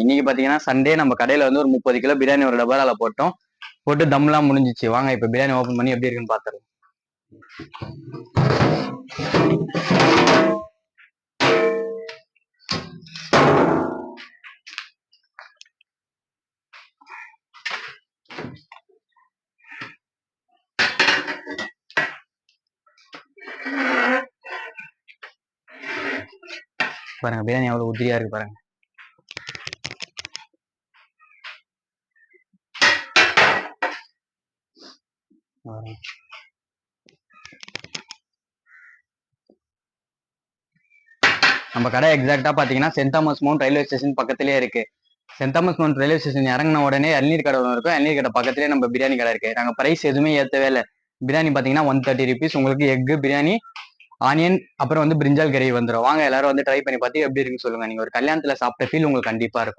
இன்னைக்கு பாத்தீங்கன்னா சண்டே நம்ம கடையில வந்து ஒரு 30 கிலோ பிரியாணி ஒரு டப்பால போட்டு தம்லாம் முடிஞ்சிச்சு. வாங்க இப்ப பிரியாணி ஓபன் பண்ணி எப்படி இருக்குன்னு பாத்துருவோம். பாருங்க பிரியாணி எவ்வளவு உதிரியா இருக்கு பாருங்க. நம்ம கடை எக்ஸாக்டா பாத்தீங்கன்னா சென்ட் தாமஸ் மவுண்ட் ரயில்வே ஸ்டேஷன் பக்கத்திலேயே இருக்கு. சென்ட் தாமஸ் மவுண்ட் ரயில்வே ஸ்டேஷன் இறங்கின உடனே இளநீர் கடை ஒன்று இருக்கும். இளநீர் கடை பக்கத்திலேயே நம்ம பிரியாணி கடை இருக்கு. நாங்க பிரைஸ் எதுவுமே ஏத்தவே இல்லை. பிரியாணி பாத்தீங்கன்னா 130 rupees. உங்களுக்கு எக் பிரியாணி, ஆனியன், அப்புறம் வந்து பிரிஞ்சால் கறி வந்துடும். வாங்க எல்லாரும் வந்து ட்ரை பண்ணி பார்த்து எப்படி இருக்குன்னு சொல்லுங்க. நீங்க ஒரு கல்யாணத்துல சாப்பிட்ட ஃபீல் உங்களுக்கு கண்டிப்பா இருக்கும்.